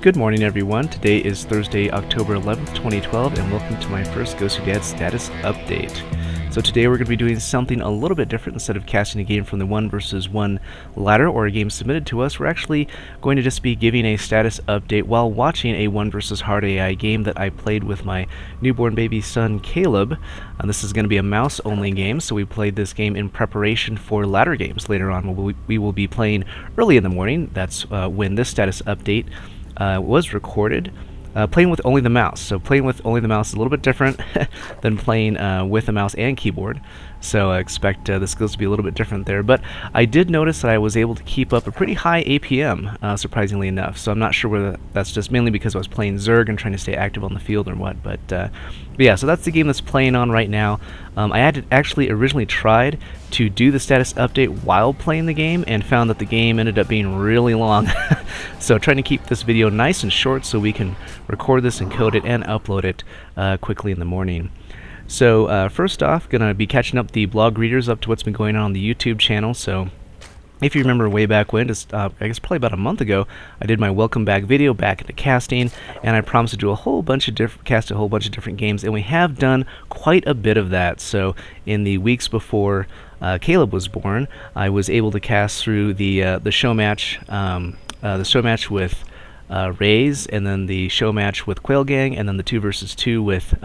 Good morning, everyone. Today is Thursday, October 11th, 2012, and welcome to my first GosuDad status update. So today we're going to be doing something a little bit different. Instead of casting a game from the 1 versus 1 ladder or a game submitted to us, we're actually going to just be giving a status update while watching a 1 versus hard AI game that I played with my newborn baby son Caleb. This is going to be a mouse-only game, so we played this game in preparation for ladder games later on. We will be playing early in the morning. That's when this status update was recorded, playing with only the mouse. So playing with only the mouse is a little bit different than playing with a mouse and keyboard. So I expect the skills to be a little bit different there. But I did notice that I was able to keep up a pretty high APM, surprisingly enough. So I'm not sure whether that's just mainly because I was playing Zerg and trying to stay active on the field or what. But yeah, so that's the game that's playing on right now. I had actually originally tried to do the status update while playing the game and found that the game ended up being really long. So trying to keep this video nice and short so we can record this and code it and upload it quickly in the morning. So first off, going to be catching up the blog readers up to what's been going on the YouTube channel. So if you remember way back when, just I guess probably about a month ago, I did my welcome back video back into casting, and I promised to do a whole bunch of cast a whole bunch of different games, and we have done quite a bit of that. So in the weeks before Caleb was born, I was able to cast through the show match with Rays, and then the show match with Quail Gang, and then the 2 versus 2 with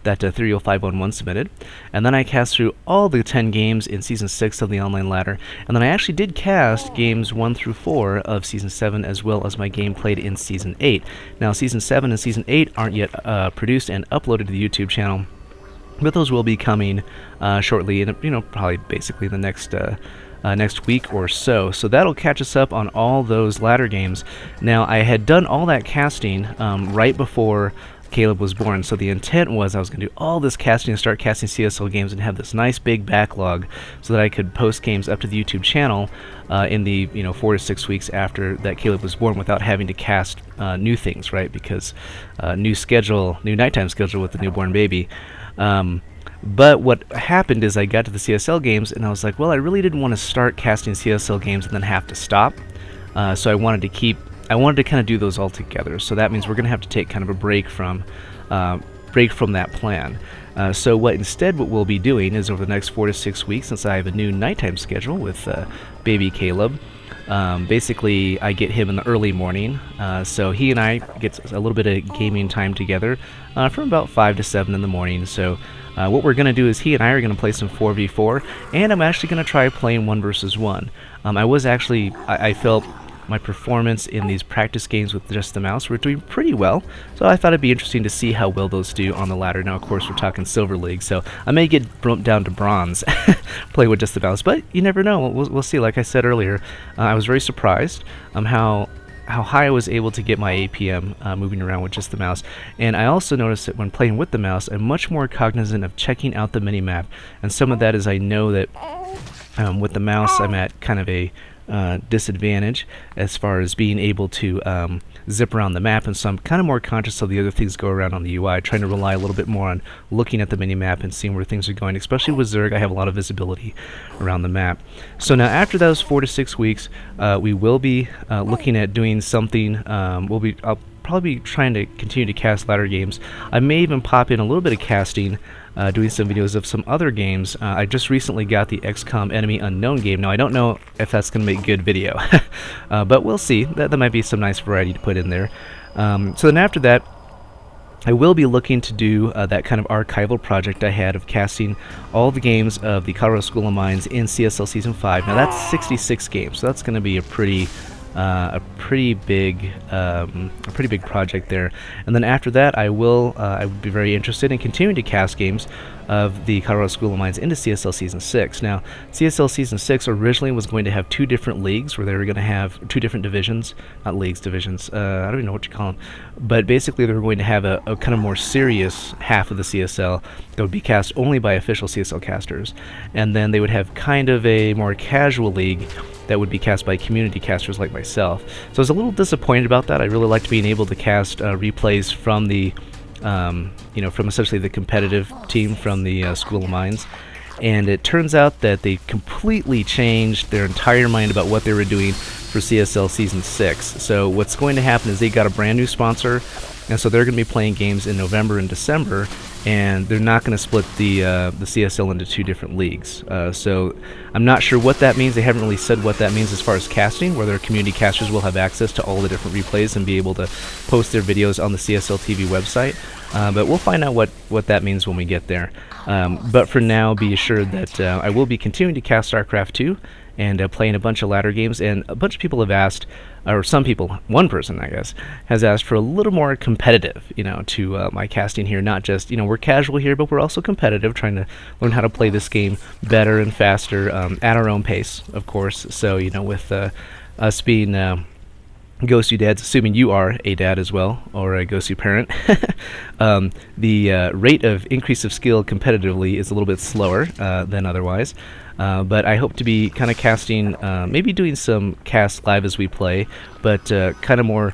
that 30511 submitted. And then I cast through all the 10 games in Season 6 of the online ladder. And then I actually did cast games 1 through 4 of Season 7, as well as my game played in Season 8. Now, Season 7 and Season 8 aren't yet produced and uploaded to the YouTube channel, but those will be coming shortly, in probably basically the next week or so. So that'll catch us up on all those ladder games. Now, I had done all that casting right before Caleb was born, so the intent was I was going to do all this casting and start casting CSL games and have this nice big backlog so that I could post games up to the YouTube channel in the 4 to 6 weeks after that Caleb was born without having to cast new things, right? Because new nighttime schedule with the newborn baby. But what happened is I got to the CSL games and I was like, well, I really didn't want to start casting CSL games and then have to stop. So I wanted to kind of do those all together. So that means we're going to have to take kind of a break from that plan. So what we'll be doing is over the next 4 to 6 weeks, since I have a new nighttime schedule with baby Caleb, basically I get him in the early morning. So he and I get a little bit of gaming time together from about 5 to 7 in the morning. So what we're going to do is he and I are going to play some 4v4, and I'm actually going to try playing 1 versus 1. I felt my performance in these practice games with just the mouse were doing pretty well, so I thought it'd be interesting to see how well those do on the ladder. Now, of course, we're talking Silver League, so I may get bumped down to Bronze play with just the mouse, but you never know. We'll see. Like I said earlier, I was very surprised how high I was able to get my APM moving around with just the mouse. And I also noticed that when playing with the mouse, I'm much more cognizant of checking out the minimap, and some of that is I know that with the mouse I'm at kind of a disadvantage as far as being able to zip around the map, and so I'm kind of more conscious of the other things go around on the UI, trying to rely a little bit more on looking at the mini-map and seeing where things are going. Especially with Zerg, I have a lot of visibility around the map. So now after those 4 to 6 weeks, we will be looking at doing something. I'll probably be trying to continue to cast ladder games. I may even pop in a little bit of casting, doing some videos of some other games. I just recently got the XCOM Enemy Unknown game. Now, I don't know if that's going to make good video, but we'll see. That might be some nice variety to put in there. So then after that, I will be looking to do that kind of archival project I had of casting all the games of the Colorado School of Mines in CSL Season 5. Now, that's 66 games, so that's going to be a pretty big project there. And then after that, I would be very interested in continuing to cast games of the Colorado School of Mines into CSL Season 6. Now, CSL Season 6 originally was going to have 2 different leagues, where they were going to have 2 different divisions, not leagues, divisions, I don't even know what you call them, but basically they were going to have a kind of more serious half of the CSL that would be cast only by official CSL casters, and then they would have kind of a more casual league that would be cast by community casters like myself. So I was a little disappointed about that. I really liked being able to cast replays from the from essentially the competitive team from the School of Mines. And it turns out that they completely changed their entire mind about what they were doing for CSL Season 6. So what's going to happen is they got a brand new sponsor, and so they're going to be playing games in November and December, and they're not going to split the CSL into 2 different leagues. So I'm not sure what that means. They haven't really said what that means as far as casting, where their community casters will have access to all the different replays and be able to post their videos on the CSL TV website. But we'll find out what that means when we get there. But for now, be assured that I will be continuing to cast StarCraft 2 and playing a bunch of ladder games. And a bunch of people have asked, or some people, one person I guess, has asked for a little more competitive, to my casting here. Not just, we're casual here, but we're also competitive, trying to learn how to play this game better and faster at our own pace, of course. So, with us being GosuDads, assuming you are a dad as well, or a Gosu parent, the rate of increase of skill competitively is a little bit slower than otherwise. But I hope to be kind of casting, maybe doing some casts live as we play, but kind of more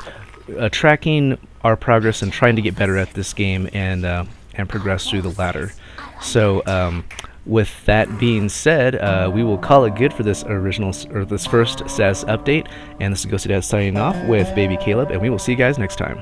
tracking our progress and trying to get better at this game and progress through the ladder. So with that being said, we will call it good for this this first status update. And this is GosuDad signing off with Baby Caleb, and we will see you guys next time.